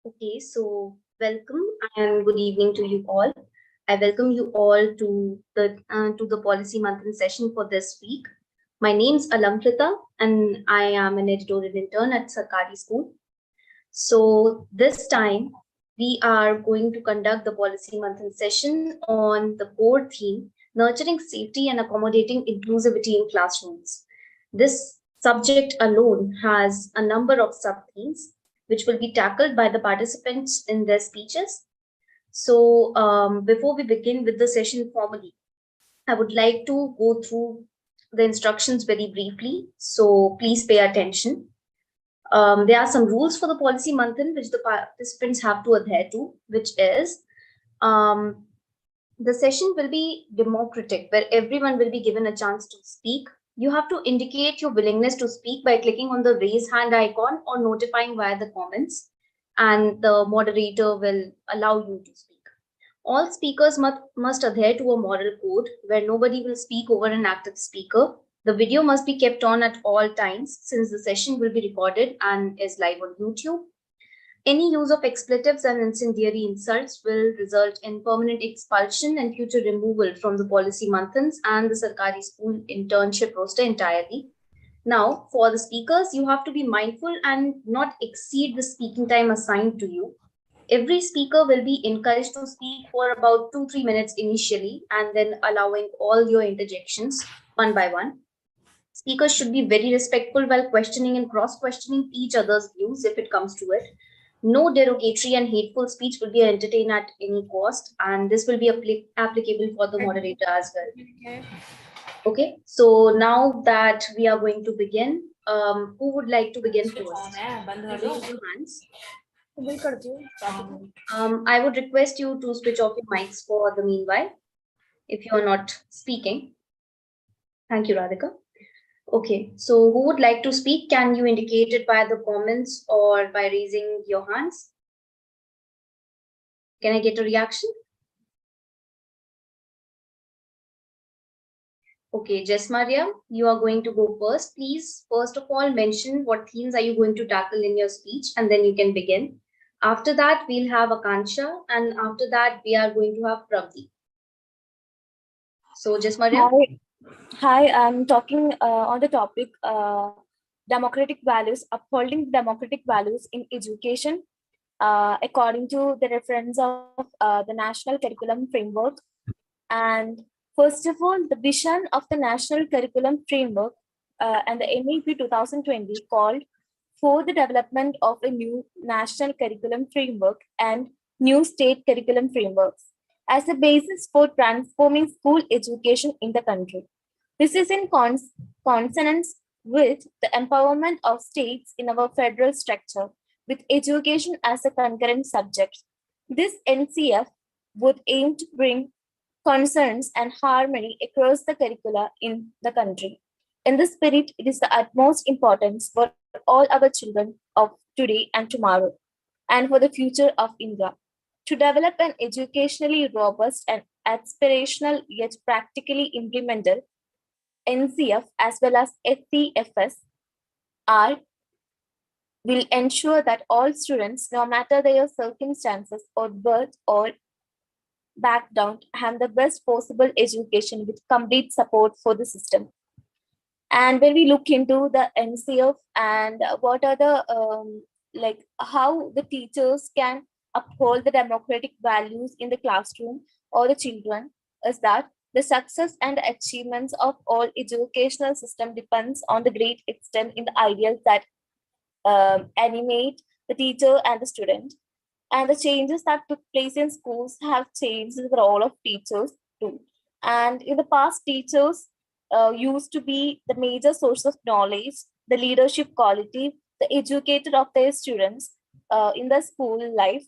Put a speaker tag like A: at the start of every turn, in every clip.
A: Okay, so welcome and good evening to you all. I welcome you all to the Policy Manthan session for this week. My name's Alamkrita, and I am an editorial intern at Sarkari School. So this time we are going to conduct the Policy Manthan session on the core theme, nurturing safety and accommodating inclusivity in classrooms. This subject alone has a number of sub-themes which will be tackled by the participants in their speeches. So before we begin with the session formally, I would like to go through the instructions very briefly. So please pay attention. There are some rules for the policy manthan which the participants have to adhere to, which is um, the session will be democratic, where everyone will be given a chance to speak. You have to indicate your willingness to speak by clicking on the raise hand icon or notifying via the comments, and the moderator will allow you to speak. All speakers must adhere to a moral code where nobody will speak over an active speaker. The video must be kept on at all times since the session will be recorded and is live on YouTube. Any use of expletives and incendiary insults will result in permanent expulsion and future removal from the policy manthans and the Sarkari school internship roster entirely. Now, for the speakers, you have to be mindful and not exceed the speaking time assigned to you. Every speaker will be encouraged to speak for about 2-3 minutes initially and then allowing all your interjections one by one. Speakers should be very respectful while questioning and cross questioning each other's views if it comes to it. No derogatory and hateful speech will be entertained at any cost, and this will be applicable for the moderator as well. Okay, so now that we are going to begin, who would like to begin first? Raise your hands. I would request you to switch off your mics for the meanwhile if you are not speaking. Thank you, Radhika. Okay, so who would like to speak? Can you indicate it by the comments or by raising your hands? Can I get a reaction? Okay, Jess Maria, you are going to go first. Please, first of all, mention what themes are you going to tackle in your speech, and then you can begin. After that, we'll have Akansha, and after that, we are going to have Pravdi. So, Jess Maria.
B: Hi, I'm talking on the topic democratic values, upholding democratic values in education according to the reference of the National Curriculum Framework. And first of all, the vision of the National Curriculum Framework and the NEP 2020 called for the development of a new National Curriculum Framework and new state curriculum frameworks as a basis for transforming school education in the country. This is in consonance with the empowerment of states in our federal structure, with education as a concurrent subject. This NCF would aim to bring concerns and harmony across the curricula in the country. In this spirit, it is the utmost importance for all our children of today and tomorrow, and for the future of India, to develop an educationally robust and aspirational yet practically implemented NCF as well as FCFS are will ensure that all students, no matter their circumstances or birth or background, have the best possible education with complete support for the system. And when we look into the NCF and what are the like how the teachers can uphold the democratic values in the classroom or the children, is that the success and achievements of all educational system depends on the great extent in the ideals that animate the teacher and the student. And the changes that took place in schools have changed the role of teachers too. And in the past, teachers used to be the major source of knowledge, the leadership quality, the educator of their students in the school life.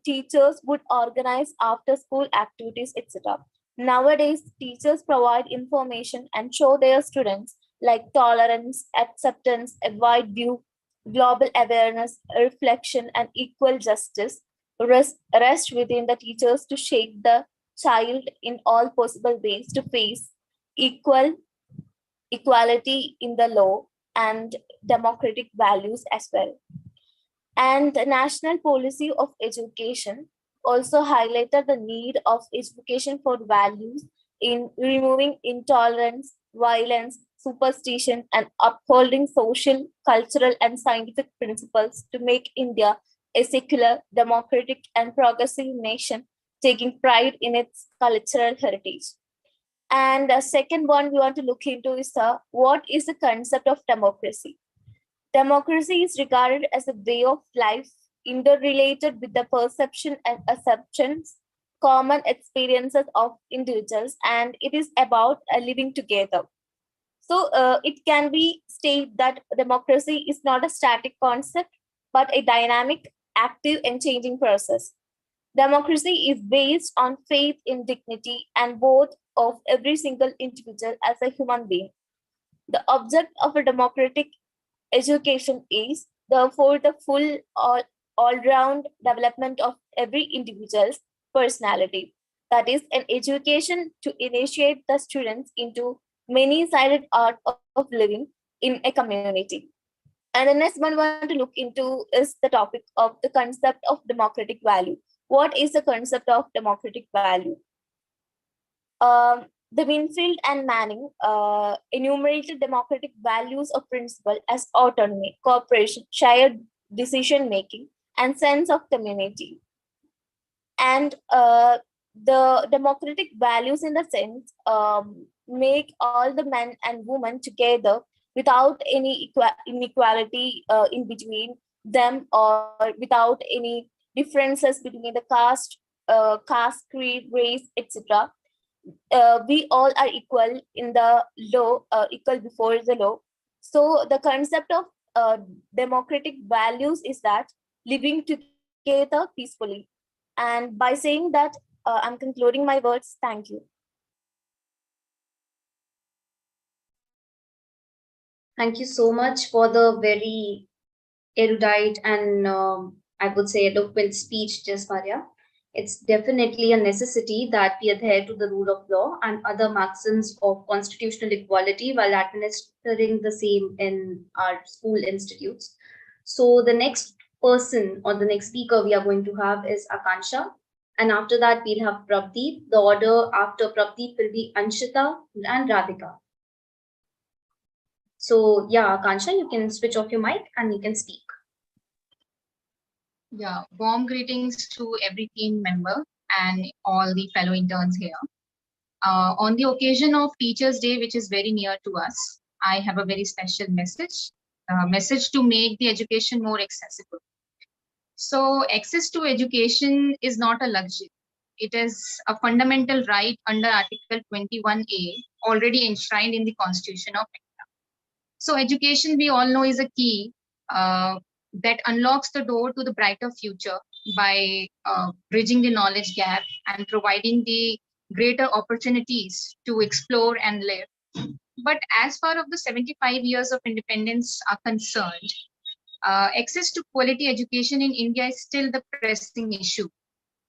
B: Teachers would organize after school activities, etc. Nowadays, teachers provide information and show their students like tolerance, acceptance, a wide view, global awareness, reflection, and equal justice rest within the teachers to shape the child in all possible ways to face equality in the law and democratic values as well. And the national policy of education also highlighted the need of education for values in removing intolerance, violence, superstition, and upholding social, cultural, and scientific principles to make India a secular, democratic, and progressive nation, taking pride in its cultural heritage. And the second one we want to look into is what is the concept of democracy? Democracy is regarded as a way of life interrelated with the perception and assumptions, common experiences of individuals, and it is about living together. So it can be stated that democracy is not a static concept, but a dynamic, active, and changing process. Democracy is based on faith in dignity and worth of every single individual as a human being. The object of a democratic education is therefore the full all-round development of every individual's personality. That is an education to initiate the students into many-sided art of living in a community. And the next one we want to look into is the topic of the concept of democratic value. What is the concept of democratic value? The Winfield and Manning enumerated democratic values of principle as autonomy, cooperation, shared decision making, and sense of community. And the democratic values, in the sense, make all the men and women together without any inequality in between them, or without any differences between the caste, creed, race, etc. We all are equal in the law, equal before the law. So the concept of democratic values is that living together peacefully. And by saying that, I'm concluding my words. Thank you.
A: Thank you so much for the very erudite and I would say eloquent speech, Jasparya. It's definitely a necessity that we adhere to the rule of law and other maxims of constitutional equality while administering the same in our school institutes. So the next person or the next speaker we are going to have is Akansha. And after that, we'll have Prabdeep. The order after Prabdeep will be Anshita and Radhika. So yeah, Akansha, you can switch off your mic and you can speak.
C: Yeah, warm greetings to every team member and all the fellow interns here. On the occasion of Teachers' Day, which is very near to us, I have a very special message to make the education more accessible. So, access to education is not a luxury. It is a fundamental right under Article 21A, already enshrined in the Constitution of India. So, education, we all know, is a key that unlocks the door to the brighter future by bridging the knowledge gap and providing the greater opportunities to explore and live. But as far as the 75 years of independence are concerned, access to quality education in India is still the pressing issue,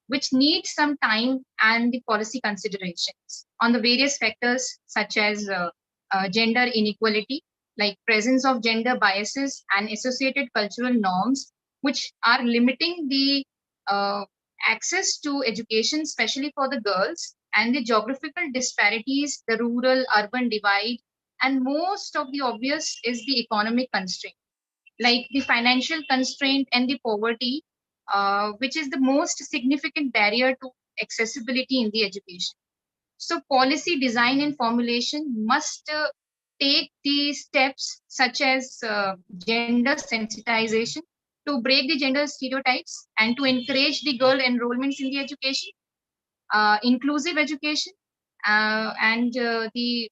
C: which needs some time and the policy considerations on the various factors such as gender inequality, like presence of gender biases and associated cultural norms, which are limiting the uh, access to education, especially for the girls, and the geographical disparities, the rural-urban divide, and most of the obvious is the economic constraint, like the financial constraint and the poverty, which is the most significant barrier to accessibility in the education. So, policy design and formulation must take the steps such as gender sensitization to break the gender stereotypes and to encourage the girl enrollments in the education, inclusive education, and the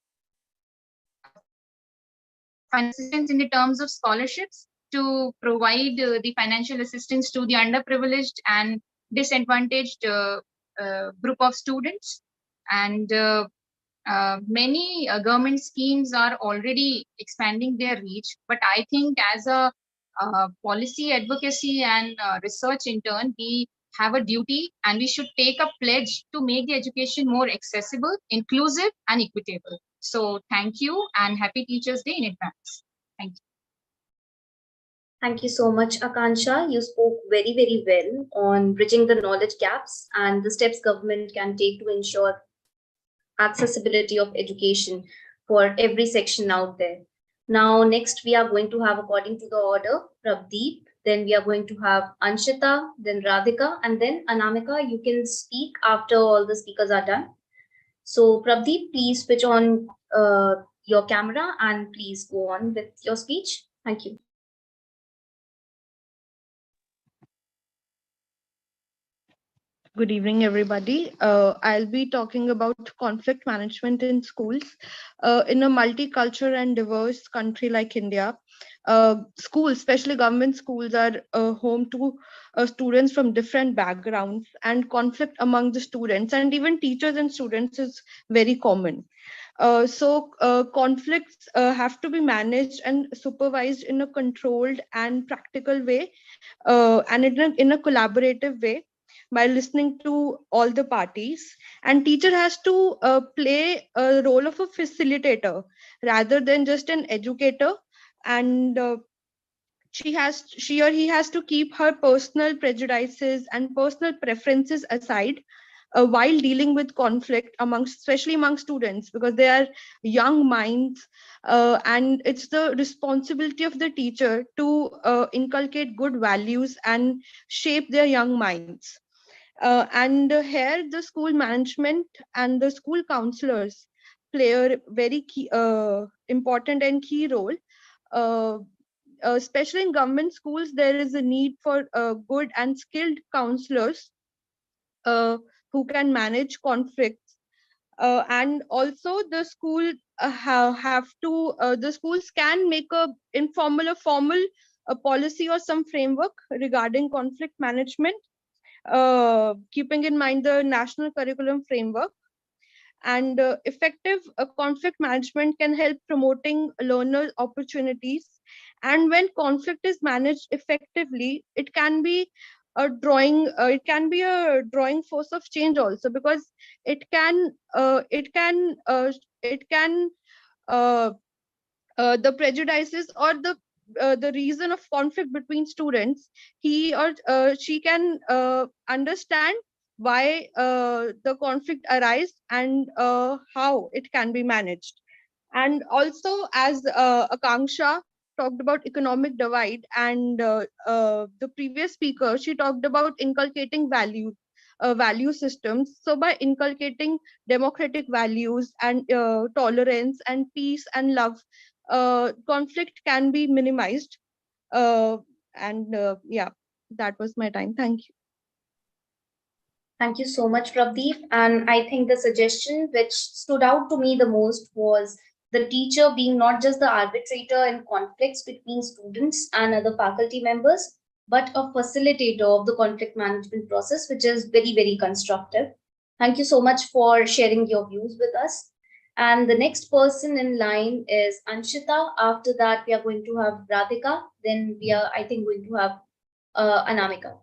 C: financial assistance in the terms of scholarships to provide the financial assistance to the underprivileged and disadvantaged group of students. And many government schemes are already expanding their reach, but I think as a policy advocacy and research intern, we have a duty and we should take a pledge to make the education more accessible, inclusive, and equitable. So thank you and happy Teachers Day in advance. Thank you.
A: Thank you so much, Akansha. You spoke very, very well on bridging the knowledge gaps and the steps government can take to ensure accessibility of education for every section out there. Now, next we are going to have, according to the order, Prabdeep, then we are going to have Anshita, then Radhika, and then Anamika. You can speak after all the speakers are done. So, Prabdeep, please switch on your camera and please go on with your speech. Thank you.
D: Good evening, everybody. I'll be talking about conflict management in schools. In a multicultural and diverse country like India, schools, especially government schools, are home to students from different backgrounds, and conflict among the students and even teachers and students is very common. Conflicts have to be managed and supervised in a controlled and practical way, and in a collaborative way by listening to all the parties. And teacher has to play a role of a facilitator rather than just an educator. And she or he has to keep her personal prejudices and personal preferences aside while dealing with conflict especially among students, because they are young minds, and it's the responsibility of the teacher to inculcate good values and shape their young minds. And here the school management and the school counselors play a very key, important and key role. uh, Especially in government schools, there is a need for good and skilled counselors uh, who can manage conflicts. And also the school the schools can make a informal or formal policy or some framework regarding conflict management, keeping in mind the national curriculum framework. And effective conflict management can help promoting learner opportunities. And when conflict is managed effectively, it can be a drawing force of change also, because it can uh, it can uh, it can uh, the prejudices or the reason of conflict between students, he or she can understand why the conflict arise and how it can be managed. And also, as Akanksha talked about economic divide, and the previous speaker, she talked about inculcating value systems. So by inculcating democratic values and tolerance and peace and love, conflict can be minimized. uh, and Yeah, that was my time. Thank you.
A: Thank you so much, Prabdeep. And I think the suggestion which stood out to me the most was the teacher being not just the arbitrator in conflicts between students and other faculty members, but a facilitator of the conflict management process, which is very, very constructive. Thank you so much for sharing your views with us. And the next person in line is Anshita. After that, we are going to have Radhika. Then we are, I think, going to have Anamika.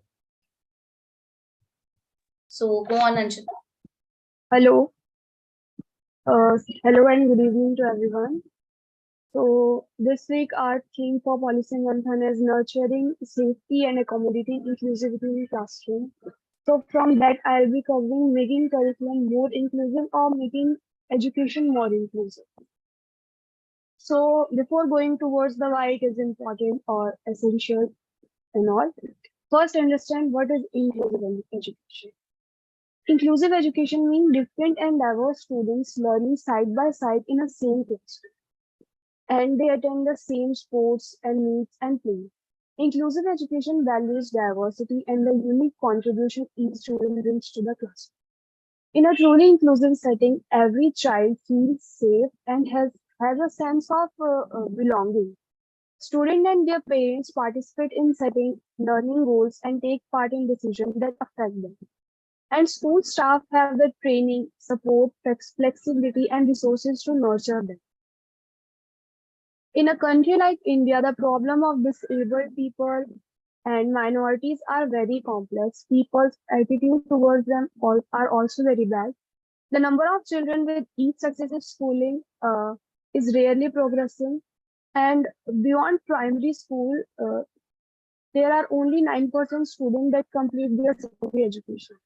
A: So go on, Anshita.
E: Hello, hello and good evening to everyone. So this week our theme for Policy Manthan is nurturing safety and accommodating inclusivity in classroom. So from that I'll be covering making curriculum more inclusive or making education more inclusive. So before going towards the why it is important or essential and all, first understand what is inclusive education. Inclusive education means different and diverse students learning side by side in a same classroom, and they attend the same sports and meets and play. Inclusive education values diversity and the unique contribution each student brings to the class. In a truly inclusive setting, every child feels safe and has a sense of belonging. Students and their parents participate in setting learning goals and take part in decisions that affect them. And school staff have the training, support, flexibility, and resources to nurture them. In a country like India, the problem of disabled people and minorities are very complex. People's attitude towards them are also very bad. The number of children with each successive schooling is rarely progressing. And beyond primary school, there are only 9% students that complete their secondary education.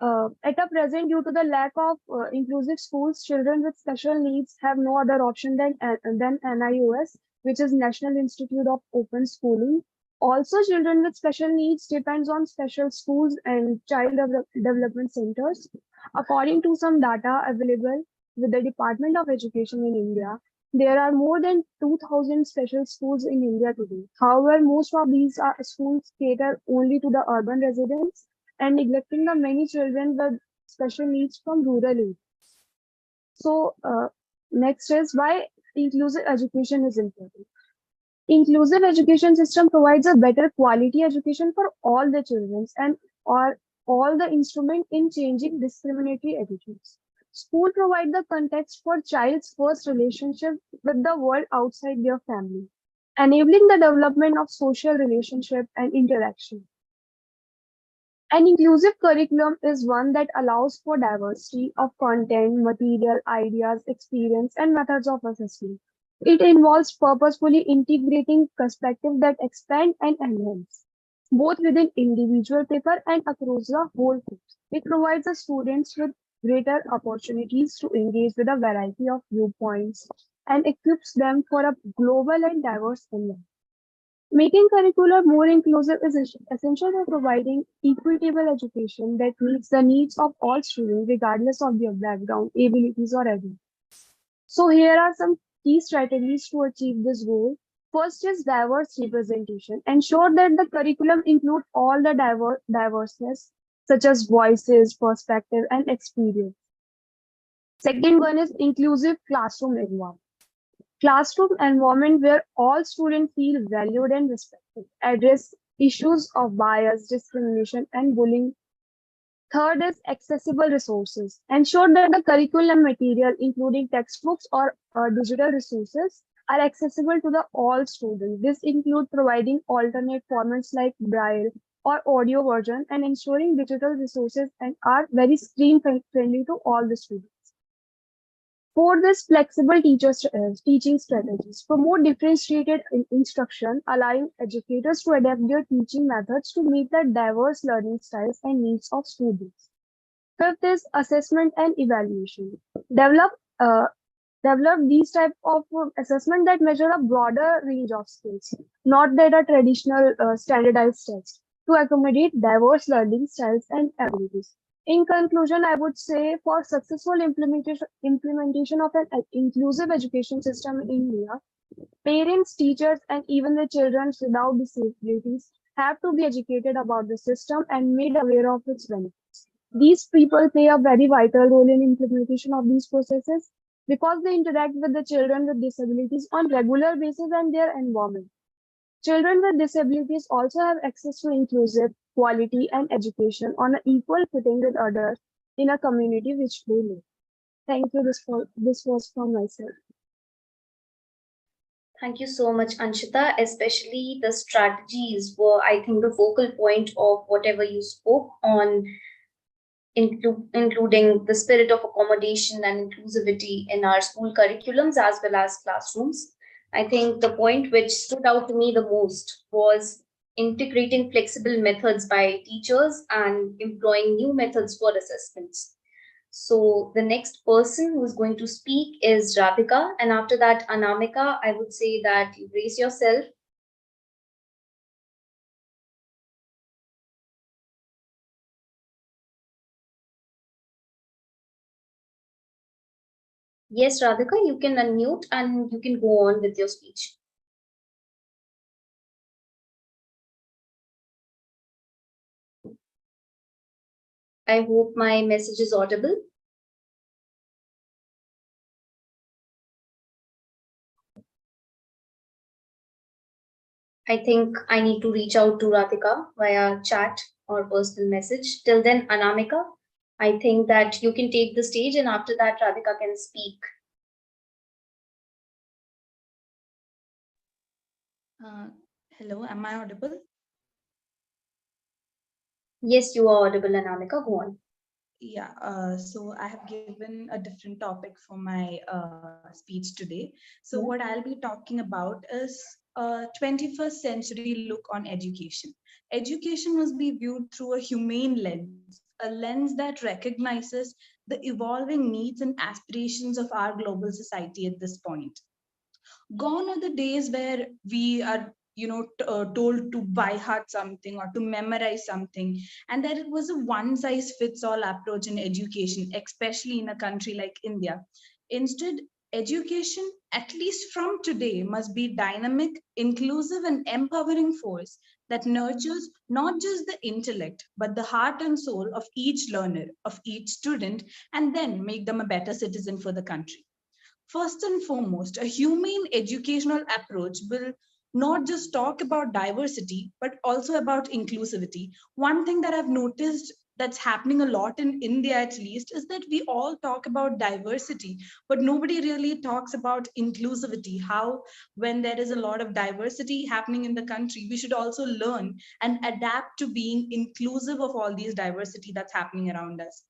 E: At a present, due to the lack of inclusive schools, children with special needs have no other option than NIOS, which is National Institute of Open Schooling. Also, children with special needs depends on special schools and development centers. According to some data available with the Department of Education in India, there are more than 2,000 special schools in India today. However, most of these schools cater only to the urban residents and neglecting the many children with special needs from rural areas. So, next is why inclusive education is important. Inclusive education system provides a better quality education for all the children and or all the instrument in changing discriminatory attitudes. School provide the context for child's first relationship with the world outside their family, enabling the development of social relationship and interaction. An inclusive curriculum is one that allows for diversity of content, material, ideas, experience, and methods of assessment. It involves purposefully integrating perspectives that expand and enhance, both within individual paper and across the whole course. It provides the students with greater opportunities to engage with a variety of viewpoints and equips them for a global and diverse environment. Making curriculum more inclusive is essential for providing equitable education that meets the needs of all students, regardless of their background, abilities, or ability. So, here are some key strategies to achieve this goal. First is diverse representation. Ensure that the curriculum includes all the diverseness, such as voices, perspective, and experience. Second one is inclusive classroom environment. Classroom environment where all students feel valued and respected. Address issues of bias, discrimination, and bullying. Third is accessible resources. Ensure that the curriculum material, including textbooks or digital resources, are accessible to the all students. This includes providing alternate formats like Braille or audio version and ensuring digital resources and are very screen friendly to all the students. For this flexible teaching strategies, promote differentiated instruction, allowing educators to adapt their teaching methods to meet the diverse learning styles and needs of students. Fifth is assessment and evaluation. Develop uh, develop these type of assessment that measure a broader range of skills, not that a traditional standardized test, to accommodate diverse learning styles and abilities. In conclusion, I would say for successful implementation of an inclusive education system in India, parents, teachers, and even the children without disabilities have to be educated about the system and made aware of its benefits. These people play a very vital role in implementation of these processes because they interact with the children with disabilities on regular basis and their environment. Children with disabilities also have access to inclusive, quality, and education on an equal footing with others in a community which they live. Thank you. This was from myself.
A: Thank you so much, Anshita. Especially the strategies were, I think, the focal point of whatever you spoke on, including the spirit of accommodation and inclusivity in our school curriculums as well as classrooms. I think the point which stood out to me the most was integrating flexible methods by teachers and employing new methods for assessments. So the next person who's going to speak is Radhika, and after that, Anamika. I would say that you brace yourself. Yes, Radhika, you can unmute and you can go on with your speech. I hope my message is audible. I think I need to reach out to Radhika via chat or personal message. Till then, Anamika, I think that you can take the stage, and after that, Radhika can speak.
F: Hello, am I audible?
A: Yes, you are audible, Anamika. Go on.
F: Yeah, so I have given a different topic for my speech today. So what I'll be talking about is 21st century look on education. Education must be viewed through a humane lens, a lens that recognizes the evolving needs and aspirations of our global society at this point. Gone are the days where we are, told to by heart something or to memorize something, and that it was a one size fits all approach in education, especially in a country like India. Instead, education, at least from today, must be dynamic, inclusive, and empowering force that nurtures not just the intellect but the heart and soul of each learner, of each student, and then make them a better citizen for the country. First and foremost, a humane educational approach will not just talk about diversity, but also about inclusivity. One thing that I've noticed that's happening a lot in India, at least, is that we all talk about diversity, but nobody really talks about inclusivity. How, when there is a lot of diversity happening in the country, we should also learn and adapt to being inclusive of all these diversity that's happening around us.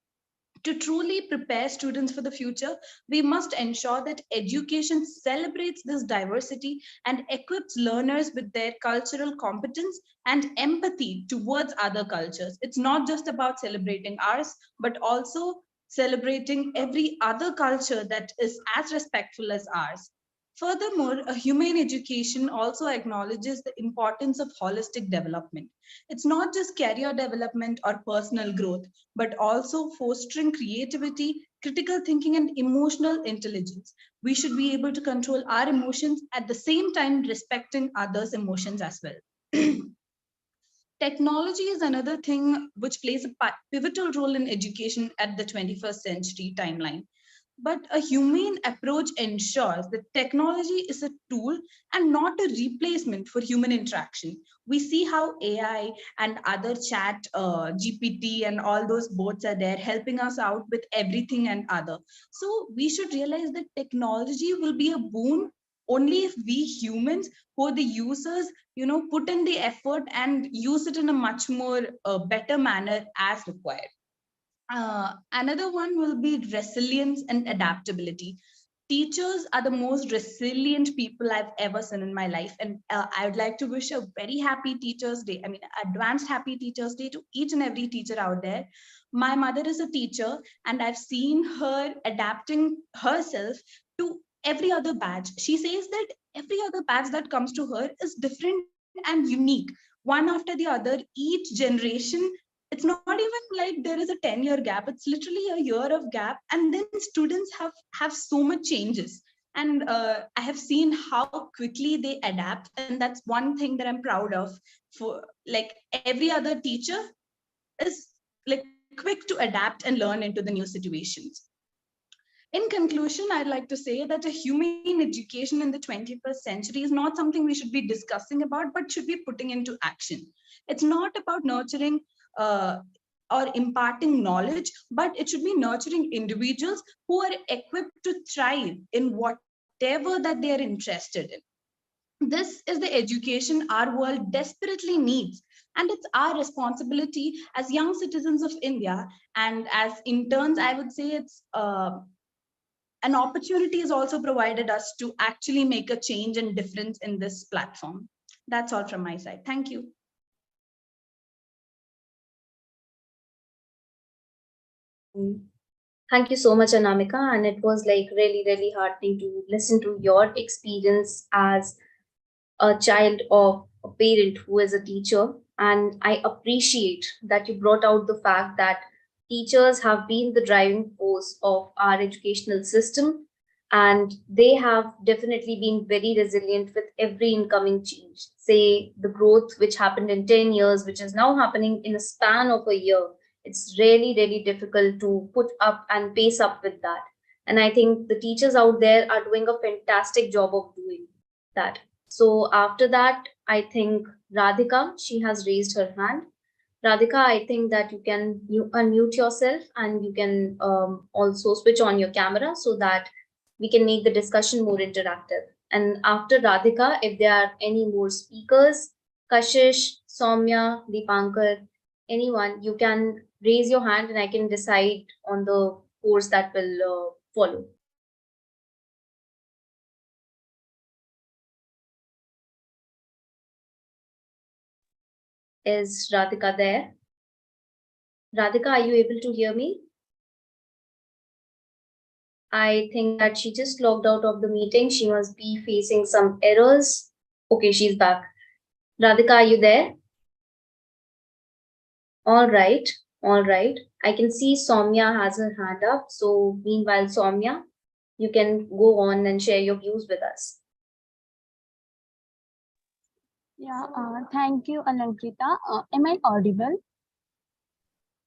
F: To truly prepare students for the future, we must ensure that education celebrates this diversity and equips learners with their cultural competence and empathy towards other cultures. It's not just about celebrating ours, but also celebrating every other culture that is as respectful as ours. Furthermore, a humane education also acknowledges the importance of holistic development. It's not just career development or personal growth, but also fostering creativity, critical thinking, and emotional intelligence. We should be able to control our emotions at the same time respecting others' emotions as well. Technology is another thing which plays a pivotal role in education at the 21st century timeline. But a humane approach ensures that technology is a tool and not a replacement for human interaction. We see how AI and other chat, GPT, and all those bots are there helping us out with everything and other. So we should realize that technology will be a boon only if we humans, who are the users, put in the effort and use it in a much more better manner as required. Another one will be resilience and adaptability. Teachers are the most resilient people I've ever seen in my life. And I would like to wish a very happy Teachers' Day. I mean, advanced happy Teachers' Day to each and every teacher out there. My mother is a teacher, and I've seen her adapting herself to every other batch. She says that every other batch that comes to her is different and unique, one after the other, each generation. It's not even like there is a 10-year gap, it's literally a year of gap, and then students have so much changes. And I have seen how quickly they adapt, and that's one thing that I'm proud of. For like every other teacher is like quick to adapt and learn into the new situations. In conclusion, I'd like to say that a humane education in the 21st century is not something we should be discussing about, but should be putting into action. It's not about nurturing uh, or imparting knowledge, but it should be nurturing individuals who are equipped to thrive in whatever that they are interested in. This is the education our world desperately needs, and it's our responsibility as young citizens of India and as interns. I would say it's an opportunity is also provided us to actually make a change and difference in this platform. That's all from my side. Thank you.
A: Thank you so much, Anamika. And it was like really, really heartening to listen to your experience as a child of a parent who is a teacher. And I appreciate that you brought out the fact that teachers have been the driving force of our educational system. And they have definitely been very resilient with every incoming change. Say the growth which happened in 10 years, which is now happening in a span of a year. It's really, really difficult to put up and pace up with that. And I think the teachers out there are doing a fantastic job of doing that. So after that, I think Radhika, she has raised her hand. Radhika, I think that you unmute yourself and you can also switch on your camera so that we can make the discussion more interactive. And after Radhika, if there are any more speakers, Kashish, Soumya, Deepankar, anyone, you can raise your hand and I can decide on the course that will follow. Is Radhika there? Radhika, are you able to hear me? I think that she just logged out of the meeting. She must be facing some errors. Okay, she's back. Radhika, are you there? All right, all right. I can see Soumya has her hand up. So, meanwhile, Soumya, you can go on and share your views with us.
E: Yeah, thank you, Alankrita. Am I audible?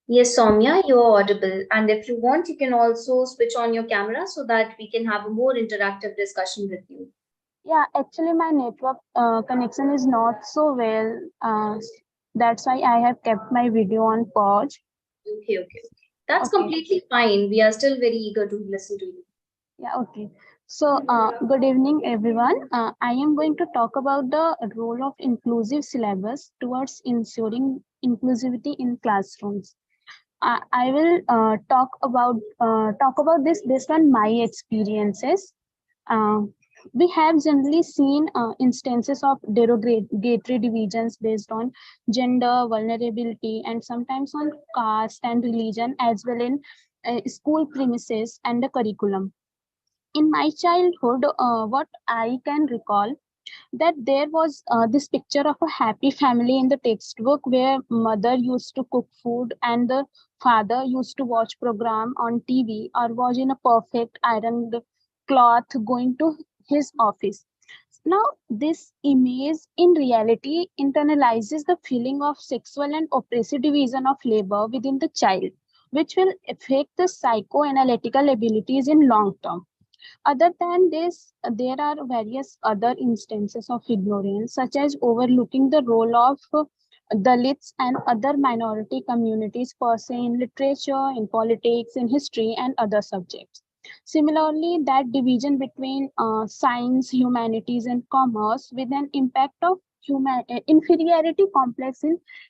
A: Yes, Soumya, you are audible. And if you want, you can also switch on your camera so that we can have a more interactive discussion with you.
E: Yeah, actually, my network connection is not so well. That's why I have kept my video on pause.
A: Okay, okay, okay. That's
E: Okay.
A: completely fine. We are still very eager to listen to you.
E: Yeah, okay. So, good evening, everyone. I am going to talk about the role of inclusive syllabus towards ensuring inclusivity in classrooms. I will talk about this based on my experiences. Uh, we have generally seen instances of derogatory divisions based on gender, vulnerability, and sometimes on caste and religion, as well in school premises and the curriculum. In my childhood, what I can recall that there was this picture of a happy family in the textbook where mother used to cook food and the father used to watch program on TV or was in a perfect ironed cloth going to his office. Now, this image in reality internalizes the feeling of sexual and oppressive division of labor within the child, which will affect the psychoanalytical abilities in long term. Other than this, there are various other instances of ignorance, such as overlooking the role of Dalits and other minority communities per se in literature, in politics, in history, and other subjects. Similarly, that division between science, humanities, and commerce with an impact of inferiority complex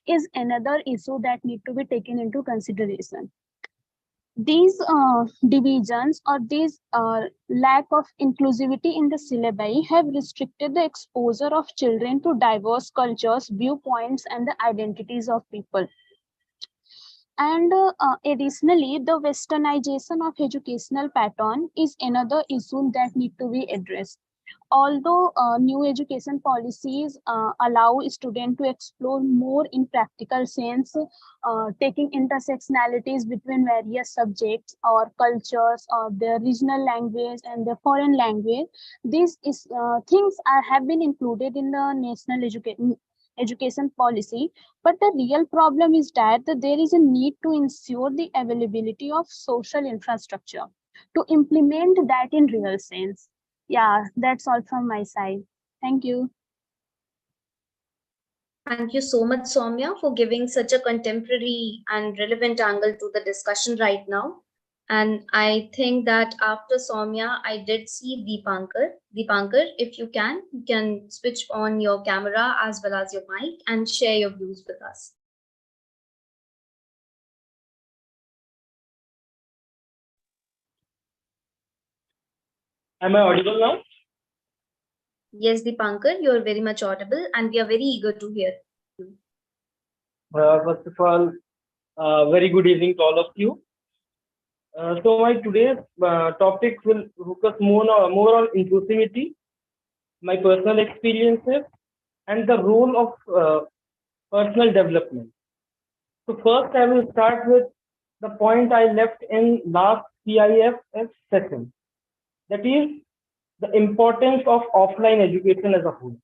E: is another issue that need to be taken into consideration. These divisions or these lack of inclusivity in the syllabi have restricted the exposure of children to diverse cultures, viewpoints, and the identities of people. And additionally, the westernization of educational pattern is another issue that need to be addressed. Although new education policies allow students to explore more in practical sense, taking intersectionalities between various subjects or cultures or their regional language and their foreign language, things have been included in the national education policy. But the real problem is that there is a need to ensure the availability of social infrastructure to implement that in real sense. Yeah, that's all from my side. Thank you.
A: Thank you so much, Soumya, for giving such a contemporary and relevant angle to the discussion right now. And I think that after Soumya, I did see Deepankar. Deepankar, if you can switch on your camera as well as your mic and share your views with us.
G: Am I audible now?
A: Yes, Deepankar, you are very much audible and we are very eager to hear you.
G: First of all, very good evening to all of you. So my today's topic will focus more on inclusivity, my personal experiences, and the role of personal development. So first, I will start with the point I left in last CIFS session. That is the importance of offline education as a whole.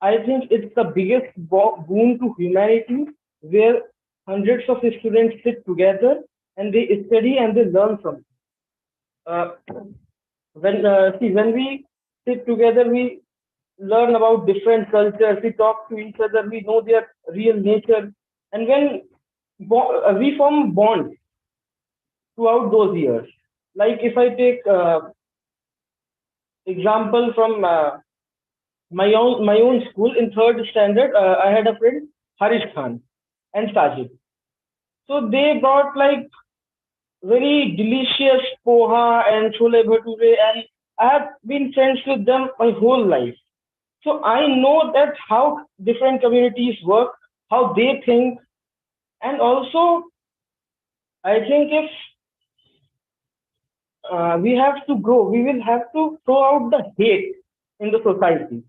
G: I think it's the biggest boon to humanity where hundreds of students sit together and they study and they learn from it. Uh, when we sit together, we learn about different cultures, we talk to each other, we know their real nature, and when we form bonds throughout those years. Like if I take example from my own school in third standard, I had a friend Harish Khan and Sajid. So they brought like very delicious poha and chole bhature, and I have been friends with them my whole life. So I know that how different communities work, how they think, and also I think if we have to grow, we will have to throw out the hate in the society.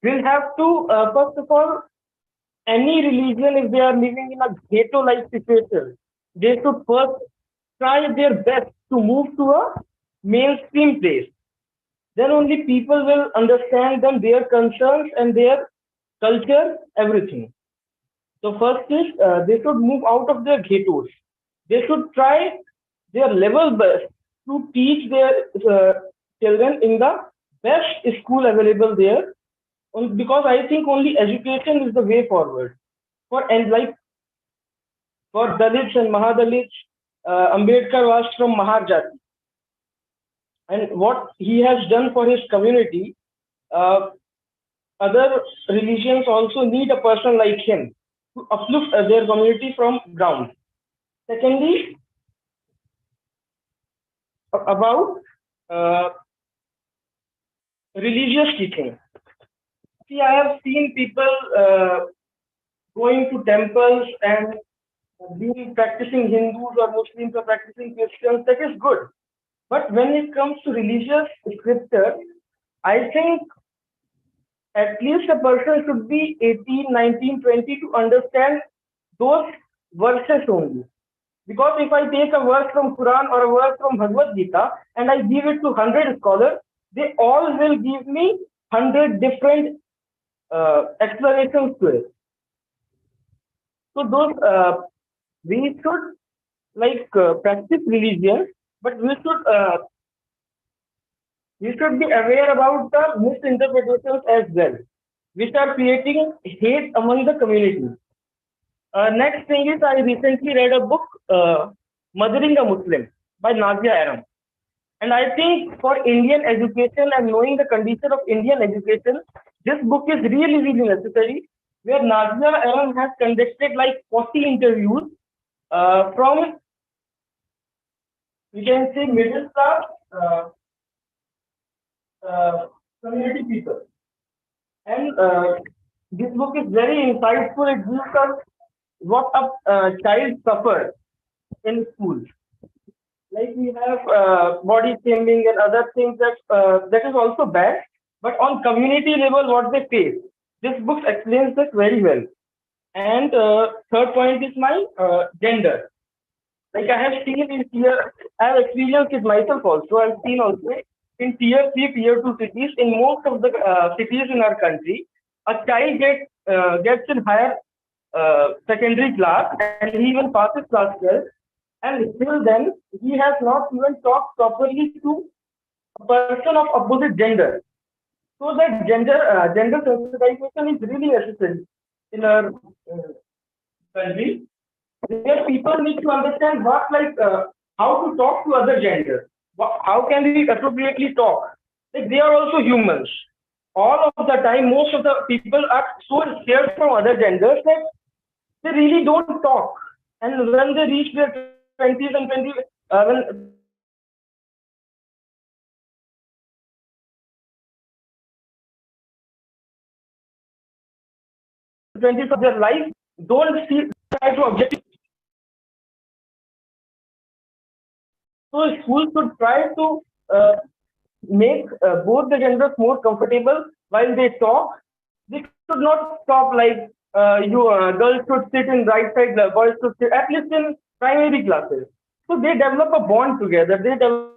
G: We'll have to, first of all, any religion, if they are living in a ghetto-like situation, they should first try their best to move to a mainstream place. Then only people will understand them, their concerns and their culture, everything. So first is they should move out of their ghettos. They should try their level best to teach their children in the best school available there. Because I think only education is the way forward. For and like for Dalits and Mahadalits, Ambedkar was from Mahar Jati, and what he has done for his community, uh, other religions also need a person like him to uplift their community from ground. Secondly, about uh, religious teaching. See, I have seen people going to temples and being practicing Hindus or Muslims or practicing Christians. That is good. But when it comes to religious scripture, I think at least a person should be 18, 19, 20 to understand those verses only. Because if I take a verse from Quran or a verse from Bhagavad Gita and I give it to 100 scholars, they all will give me 100 different explanations to it. So those we should practice religion, but we should be aware about the misinterpretations as well, which are creating hate among the community. Next thing is I recently read a book, Mothering a Muslim by Nazia Aram. And I think for Indian education and knowing the condition of Indian education, this book is really, really necessary, where Nazia Aram has conducted like 40 interviews from, you can say, middle class community people. And this book is very insightful. It gives us what a child suffers in school. Like we have body shaming and other things that is also bad. But on community level, what they face, this book explains this very well. And third point is my gender. Like I have seen in I have experienced it myself also. I've seen also in tier 3, tier 2 cities, in most of the cities in our country, a child gets in higher secondary class and he even passes class 12, and still then he has not even talked properly to a person of opposite gender. So that gender sensitization is really necessary in our country, where people need to understand how to talk to other genders. How can we appropriately talk? Like they are also humans. All of the time, most of the people are so scared from other genders that they really don't talk. And when they reach their 20s and 20, when 20s of their life, don't see try to objectify. So schools should try to make both the genders more comfortable while they talk. They should not stop like girls should sit in right side, boys should sit at least in primary classes. So they develop a bond together. They develop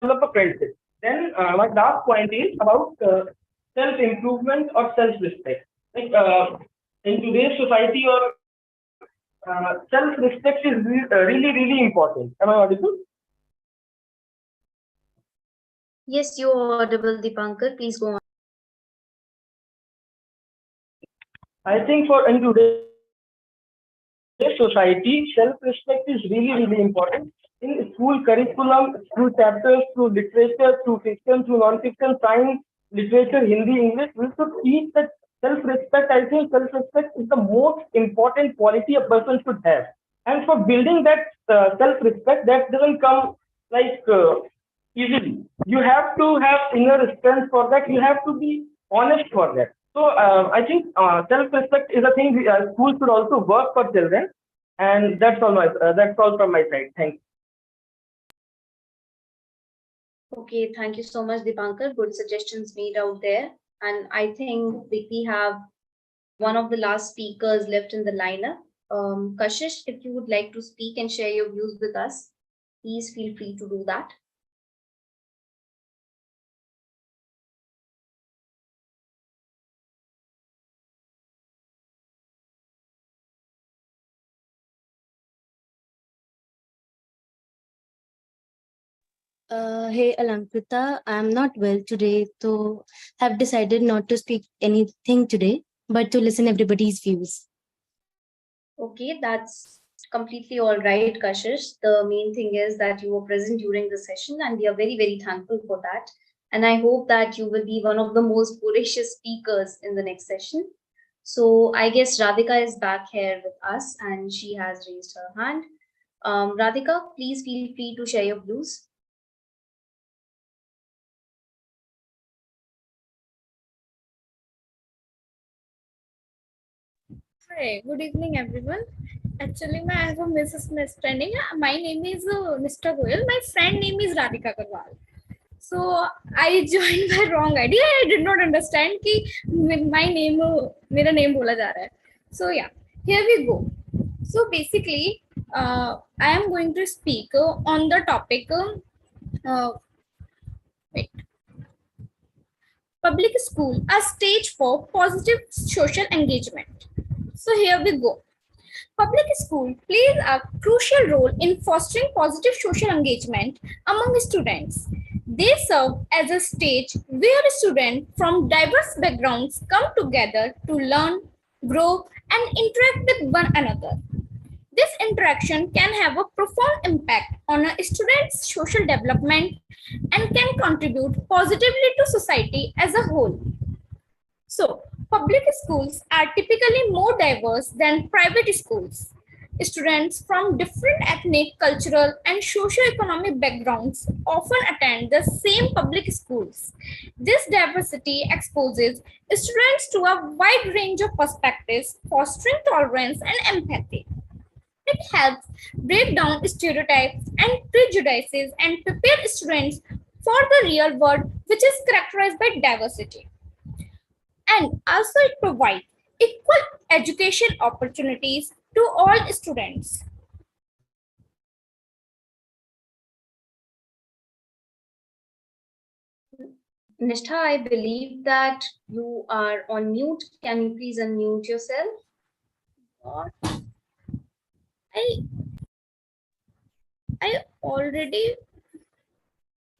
G: a friendship. Then my last point is about self-improvement or self-respect. Like in today's society, or self-respect is really, really important. Am I audible?
A: Yes, you are audible, Dipankar. Please go on.
G: I think for in today's society, self-respect is really, really important. In school curriculum, through chapters, through literature, through fiction, through non-fiction, science, literature, Hindi, English, we should teach that self-respect. I think self-respect is the most important quality a person should have. And for building that self-respect, that doesn't come like easily. You have to have inner strength for that. You have to be honest for that. So I think self-respect is a thing schools should also work for children, and that's all from my side. Thanks.
A: Okay, thank you so much, Dipankar. Good suggestions made out there. And I think we have one of the last speakers left in the lineup. Kashish, if you would like to speak and share your views with us, please feel free to do that.
H: Hey Alamkrita, I'm not well today, so have decided not to speak anything today, but to listen everybody's views.
A: Okay, that's completely all right, Kashish. The main thing is that you were present during the session, and we are very, very thankful for that. And I hope that you will be one of the most voracious speakers in the next session. So I guess Radhika is back here with us, and she has raised her hand. Radhika, please feel free to share your views.
I: Hi, good evening, everyone. Actually, I have a misunderstanding. My name is Mr. Goyal. My friend name is Radhika Karwal. So I joined my wrong idea. I did not understand कि my name मेरा name बोला जा रहा है. So yeah, here we go. So basically, I am going to speak on the topic. Wait. Public school, a stage for positive social engagement. So here we go. Public school plays a crucial role in fostering positive social engagement among students. They serve as a stage where students from diverse backgrounds come together to learn, grow, and interact with one another. This interaction can have a profound impact on a student's social development and can contribute positively to society as a whole. So, public schools are typically more diverse than private schools. Students from different ethnic, cultural, and socio-economic backgrounds often attend the same public schools. This diversity exposes students to a wide range of perspectives, fostering tolerance and empathy. It helps break down stereotypes and prejudices and prepare students for the real world, which is characterized by diversity. And also, it provides equal education opportunities to all students.
A: Nishtha, I believe that you are on mute. Can you please unmute yourself?
I: What? I already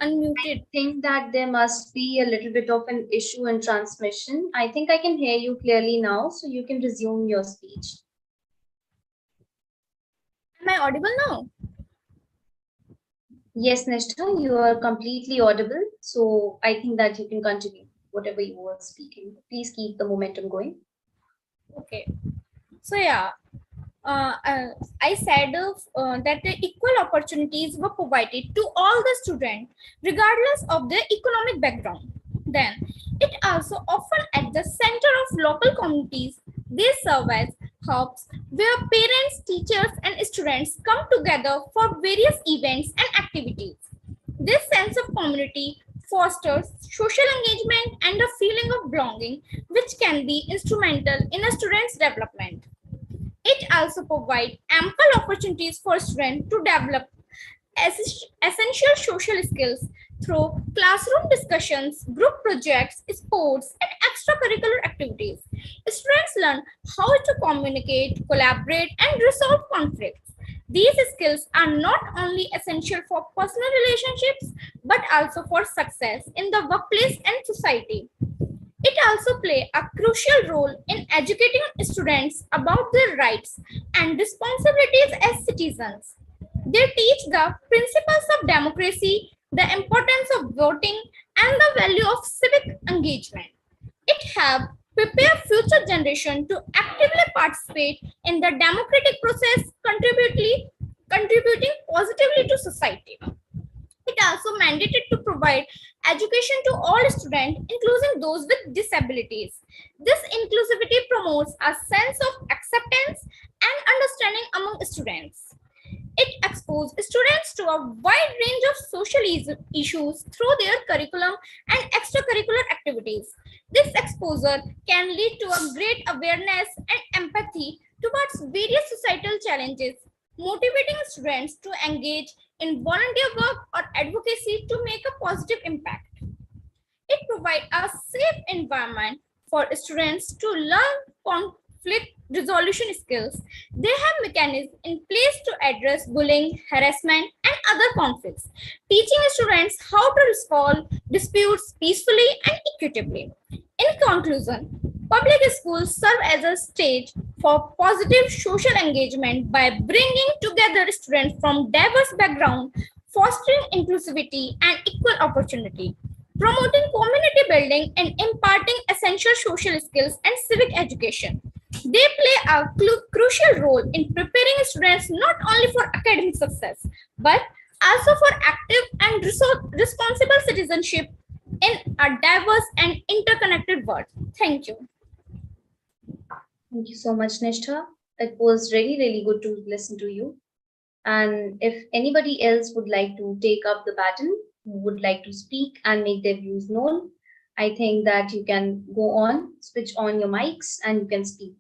I: unmuted.
A: I think that there must be a little bit of an issue in transmission. I think I can hear you clearly now, so you can resume your speech.
I: Am I audible now?
A: Yes, Nishtha, you are completely audible. So I think that you can continue whatever you were speaking. Please keep the momentum going.
I: Okay. So yeah, I said that the equal opportunities were provided to all the students, regardless of their economic background. Then, it also often at the center of local communities. They serve as hubs where parents, teachers, and students come together for various events and activities. This sense of community fosters social engagement and a feeling of belonging, which can be instrumental in a student's development. It also provides ample opportunities for students to develop essential social skills through classroom discussions, group projects, sports, and extracurricular activities. Students learn how to communicate, collaborate, and resolve conflicts. These skills are not only essential for personal relationships but also for success in the workplace and society. It also plays a crucial role in educating students about their rights and responsibilities as citizens. They teach the principles of democracy, the importance of voting, and the value of civic engagement. It helps prepare future generations to actively participate in the democratic process, contributing positively to society. It also mandated to provide education to all students, including those with disabilities. This inclusivity promotes a sense of acceptance and understanding among students. It exposes students to a wide range of social issues through their curriculum and extracurricular activities. This exposure can lead to a great awareness and empathy towards various societal challenges, motivating students to engage in volunteer work or advocacy to make a positive impact. It provides a safe environment for students to learn conflict resolution skills. They have mechanisms in place to address bullying, harassment, and other conflicts, teaching students how to resolve disputes peacefully and equitably. In conclusion, public schools serve as a stage for positive social engagement by bringing together students from diverse backgrounds, fostering inclusivity and equal opportunity, promoting community building and imparting essential social skills and civic education. They play a crucial role in preparing students not only for academic success, but also for active and responsible citizenship in a diverse and interconnected world. Thank you.
A: Thank you so much, Nishtha. It was really, really good to listen to you. And if anybody else would like to take up the baton, who would like to speak and make their views known, I think that you can go on, switch on your mics, and you can speak.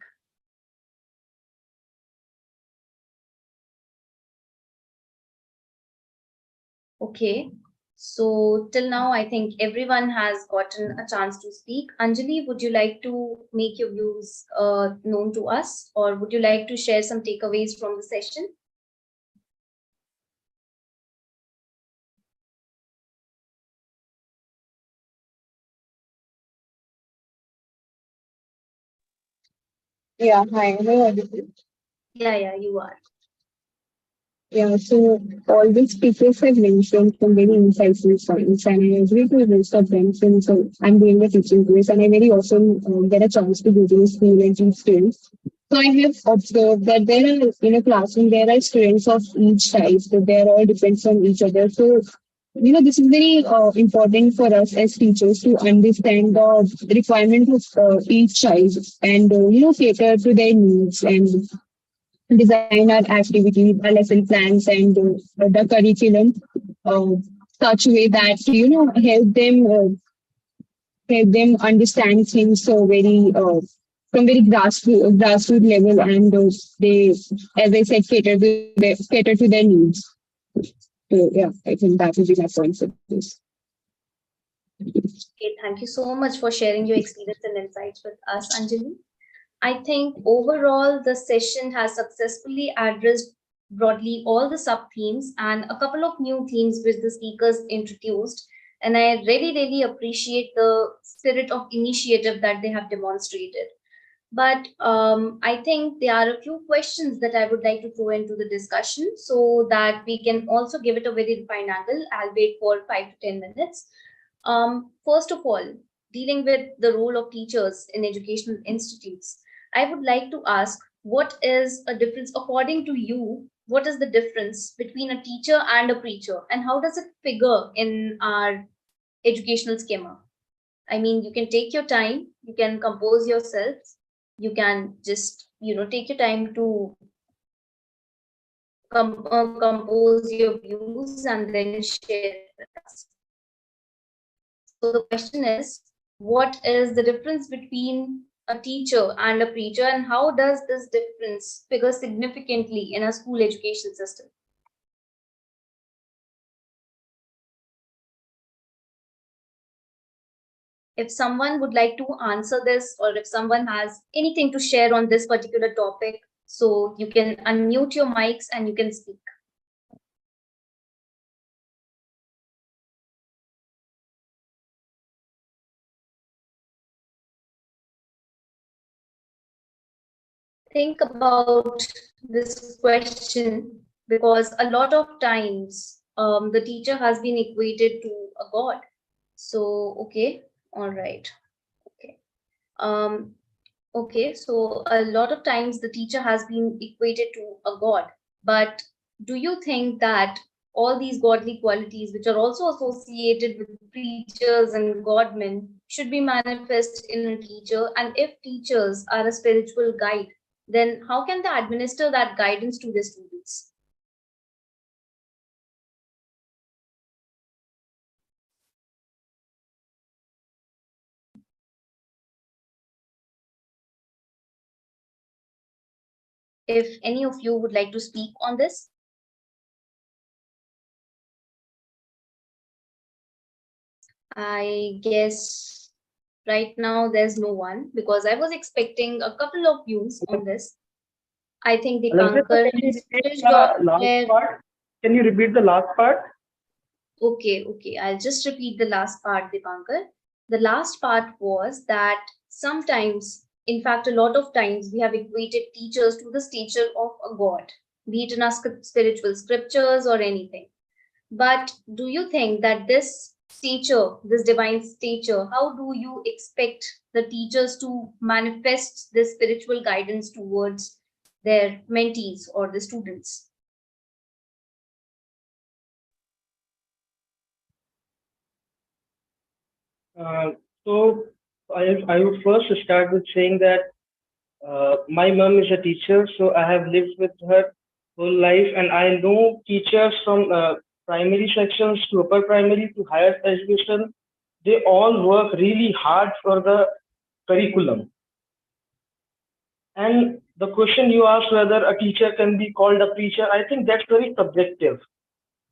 A: Okay, so till now, I think everyone has gotten a chance to speak. Anjali, would you like to make your views known to us, or would you like to share some takeaways from the session?
J: Yeah, hi, am I audible?
A: Yeah, you are.
J: Yeah, so all the speakers have mentioned some very insightful points, and I agree to most of them since I'm doing a teaching course, and I very often get a chance to go to the school and teach students. So I have observed that there are in a classroom there are students of each size, so they are all different from each other. So this is very important for us as teachers to understand the requirement of each child and cater to their needs and design our activities, our lesson plans, and the curriculum uh, such a way that help them understand things so very from very grassroots level, and they, as I said, cater to their needs. So yeah, I think that would be my point for this.
A: Okay, thank you so much for sharing your experience and insights with us, Anjali. I think overall the session has successfully addressed broadly all the sub themes and a couple of new themes which the speakers introduced. And I really, really appreciate the spirit of initiative that they have demonstrated. But I think there are a few questions that I would like to throw into the discussion so that we can also give it a very refined angle. I'll wait for 5 to 10 minutes. First of all, dealing with the role of teachers in educational institutes, I would like to ask what is a difference, according to you, what is the difference between a teacher and a preacher, and how does it figure in our educational schema? I mean, you can take your time, you can compose yourselves, you can just, take your time to compose your views and then share it with us. So the question is, what is the difference between a teacher and a preacher, and how does this difference figure significantly in a school education system? If someone would like to answer this, or if someone has anything to share on this particular topic, so you can unmute your mics and you can speak. Think about this question, because a lot of times the teacher has been equated to a god. So, okay, all right, okay. Okay, so a lot of times the teacher has been equated to a god, but do you think that all these godly qualities, which are also associated with preachers and godmen, should be manifest in a teacher. And if teachers are a spiritual guide, then how can they administer that guidance to the students? If any of you would like to speak on this. I guess right now there's no one, because I was expecting a couple of views on this. I think
G: Alamrita,
A: Dipankar
G: can you
A: has
G: repeat
A: finished off
G: the last
A: their.
G: part? Can you repeat the last part?
A: Okay. I'll just repeat the last part, Dipankar. The last part was that sometimes, in fact, a lot of times, we have equated teachers to the stature of a god, be it in our spiritual scriptures or anything. But do you think that this stature, this divine stature, how do you expect the teachers to manifest this spiritual guidance towards their mentees or the students?
G: Uh, so I would first start with saying that my mom is a teacher, so I have lived with her whole life, and I know teachers from primary sections to upper primary to higher education. They all work really hard for the curriculum. And the question you asked whether a teacher can be called a preacher, I think that's very subjective.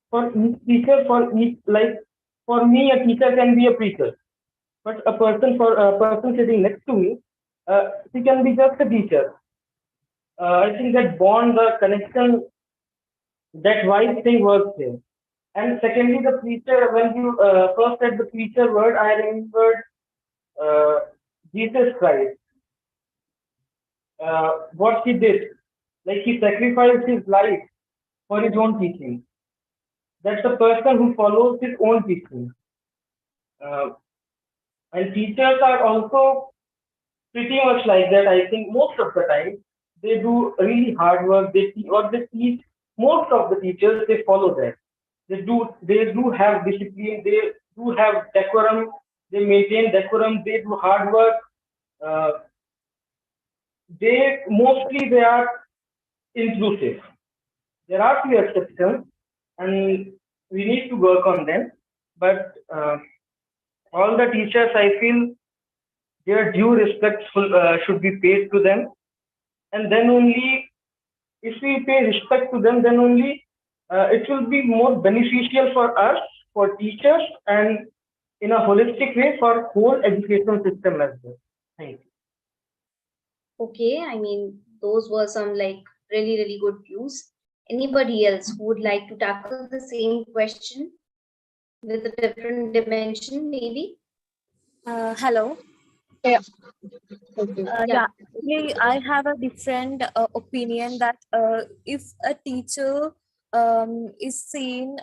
G: For each teacher, for each, like for me, a teacher can be a preacher, but a person sitting next to me, he can be just a teacher. I think that bond, the connection, that wise thing works here. And secondly, the preacher, when you first said the preacher word, I remembered uh, Jesus Christ, what he did. Like he sacrificed his life for his own teaching. That's the person who follows his own teaching. Uh, and teachers are also pretty much like that. I think most of the time they do really hard work. They teach. Most of the teachers they follow that. They do have discipline. They do have decorum. They maintain decorum. They do hard work. Uh, they are inclusive. There are few exceptions, and we need to work on them. But all the teachers, I feel, their due respect should be paid to them, and then only if we pay respect to them, then only it will be more beneficial for us, for teachers, and in a holistic way for whole education system as well. Thank you.
A: Okay, I mean, those were some like really good views. Anybody else who would like to tackle the same question with a different dimension, maybe?
B: Hello.
J: Yeah. Okay.
A: Yeah.
B: Actually, I have a different opinion that if a teacher is seen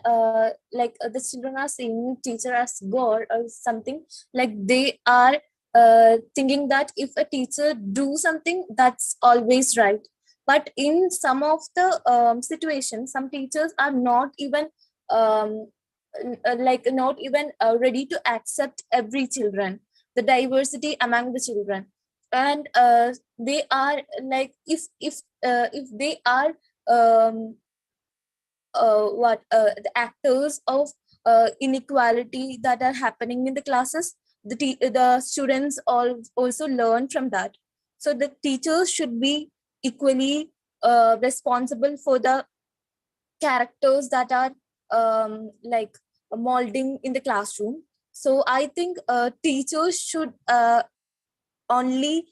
B: like the children are seeing teacher as God or something, like they are thinking that if a teacher do something, that's always right. But in some of the situations, some teachers are not even um, like not even ready to accept every children, the diversity among the children. And they are like if they are um, what the actors of inequality that are happening in the classes, the students all also learn from that. So the teachers should be equally responsible for the characters that are like molding in the classroom. So I think teachers should only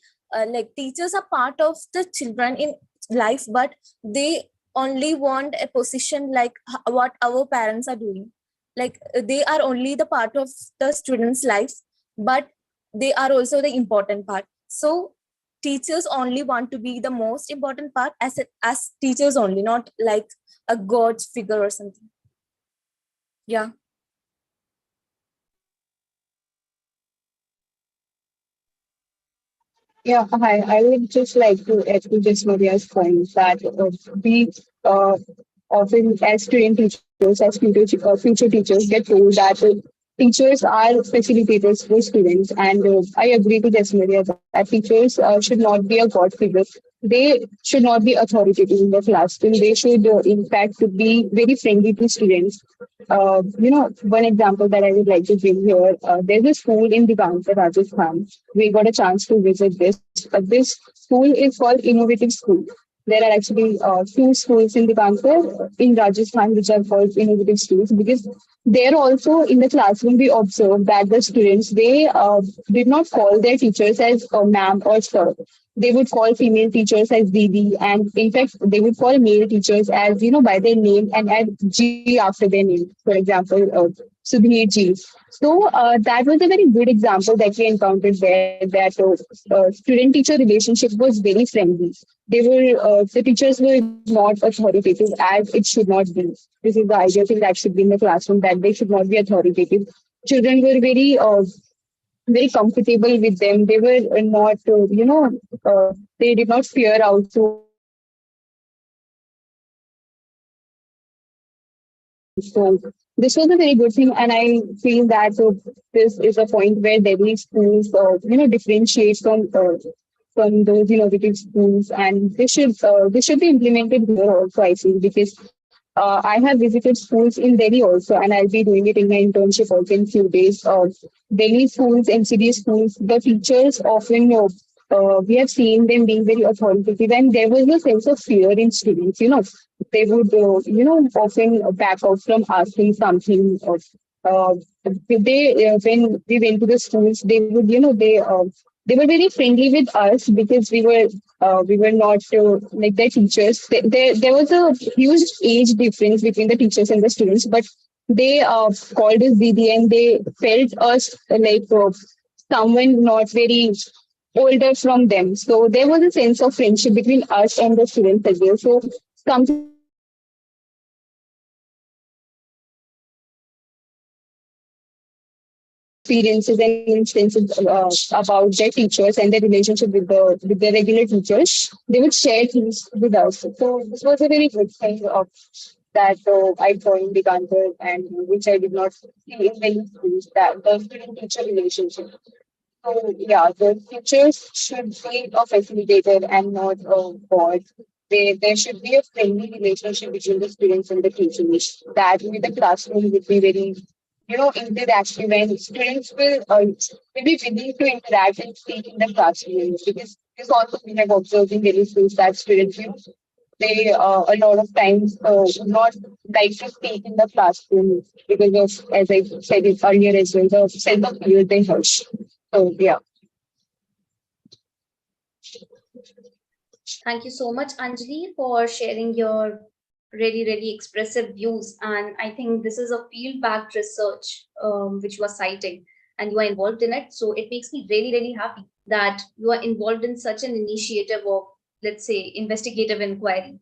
B: like teachers are part of the children in life, but they only want a position like what our parents are doing. Like they are only the part of the students life, but they are also the important part. So teachers only want to be the most important part as teachers only, not like a god's figure or something. Yeah.
J: Yeah, hi. I would just like to echo just Maria's point that we uh, often as student teachers, as future teachers, get told that teachers are facilitators for students. And I agree to this, Maria, that teachers should not be a god figure. They should not be authoritative in the classroom. They should, in fact, be very friendly to students. One example that I would like to bring here, there's a school in Dibanka, Rajasthan. We got a chance to visit this. This school is called Innovative School. There are actually two schools in Dibanka in Rajasthan which are called innovative schools, because there also in the classroom we observed that the students, they did not call their teachers as ma'am or sir. They would call female teachers as Didi, and in fact they would call male teachers as, by their name and add G after their name. For example, Sudhir G. So that was a very good example that we encountered there, that student teacher relationship was very friendly. The teachers were not authoritative as it should not be. This is the ideal thing that should be in the classroom, that they should not be authoritative. Children were very comfortable with them. They were not, they did not fear also asking questions. So this was a very good thing, and I feel that this is a point where Delhi schools, differentiate from those innovative schools, and this should be implemented here also. I feel, because I have visited schools in Delhi also, and I'll be doing it in my internship also in few days. Delhi schools, MCD schools, the teachers often, we have seen them being very authoritative, and there was a sense of fear in students. They would, often back out from asking something. Uh, when we went to the schools, they would, they were very friendly with us because we were not like their teachers. There was a huge age difference between the teachers and the students, but they called us Didi, and they felt us like someone not very older from them. So there was a sense of friendship between us and the students as well. So something that I feel that experiences and instances about their teachers and their relationship with their regular teachers, they would share things with us. So this was a very good thing of that I joined the Gandhar, and which I did not see in many schools, that the student teacher relationship. So yeah, the teachers should be a facilitator and not a board. There should be a friendly relationship between the students and the teachers. That with the classroom would be very, interactive, and students will be willing to interact and speak in the classroom, because this also we have observed in many schools that students they a lot of times would not like to speak in the classroom because of, as I said it earlier as well, the sense of fear they have. So yeah.
A: Thank you so much, Anjali, for sharing your really, really expressive views. And I think this is a field backed research which you are citing and you are involved in it. So it makes me really, really happy that you are involved in such an initiative of, let's say, investigative inquiry.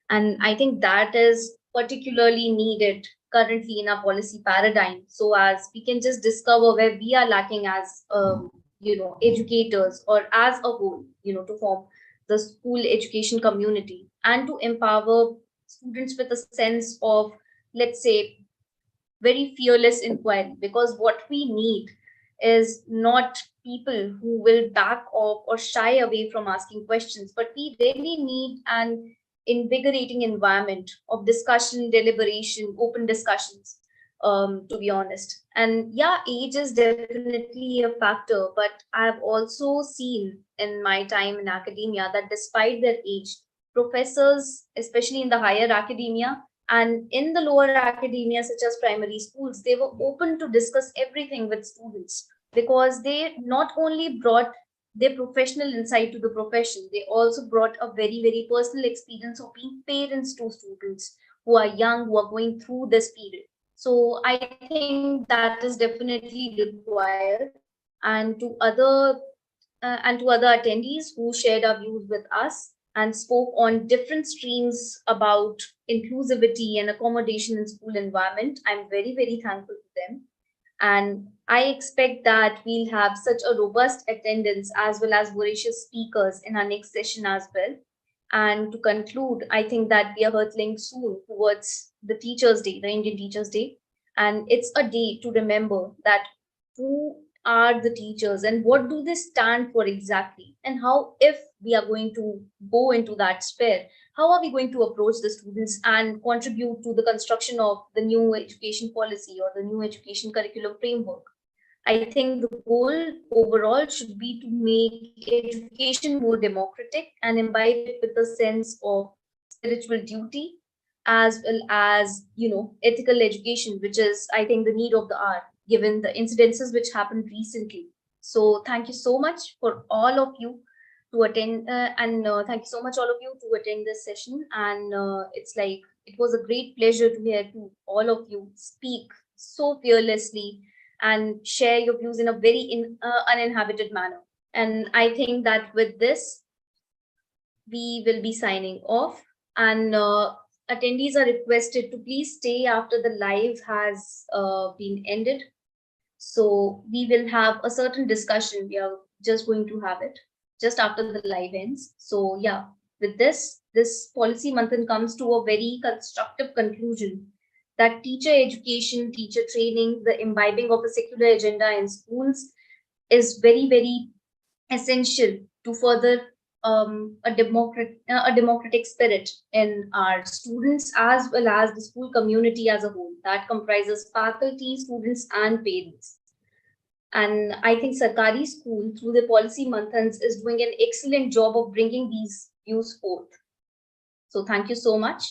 A: And I think that is particularly needed currently in our policy paradigm, so as we can just discover where we are lacking as educators or as a whole, to form the school education community and to empower students with a sense of, let's say, very fearless inquiry. Because what we need is not people who will back off or shy away from asking questions, but we really need an invigorating environment of discussion, deliberation, open discussions, to be honest. And yeah, age is definitely a factor, but I've also seen in my time in academia that despite their age, professors, especially in the higher academia, and in the lower academia, such as primary schools, they were open to discuss everything with students, because they not only brought their professional insight to the profession, they also brought a very, very personal experience of being parents to students who are young, who are going through this period. So I think that is definitely required. And to other attendees who shared our views with us and spoke on different streams about inclusivity and accommodation in school environment. I'm very, very thankful to them. And I expect that we'll have such a robust attendance as well as voracious speakers in our next session as well. And to conclude, I think that we are hurtling soon towards the Teachers' Day, the Indian Teachers' Day. And it's a day to remember that who are the teachers and what do they stand for exactly, and how, if we are going to go into that sphere, how are we going to approach the students and contribute to the construction of the new education policy or the new education curriculum framework. I think the goal overall should be to make education more democratic and imbibe it with a sense of spiritual duty, as well as, ethical education, which is, I think, the need of the hour, given the incidences which happened recently. So thank you so much for all of you to attend, and thank you so much all of you to attend this session. And it's like it was a great pleasure to hear to all of you speak so fearlessly and share your views in a very uninhabited manner. And I think that with this, we will be signing off. And attendees are requested to please stay after the live has been ended. So we will have a certain discussion. We are just going to have it just after the live ends. So yeah, with this policy manthan comes to a very constructive conclusion that teacher education, teacher training, the imbibing of a secular agenda in schools is very, very essential to further a democratic spirit in our students as well as the school community as a whole that comprises faculty, students, and parents. And I think Sarkari School, through the policy manthans, is doing an excellent job of bringing these views forth. So thank you so much.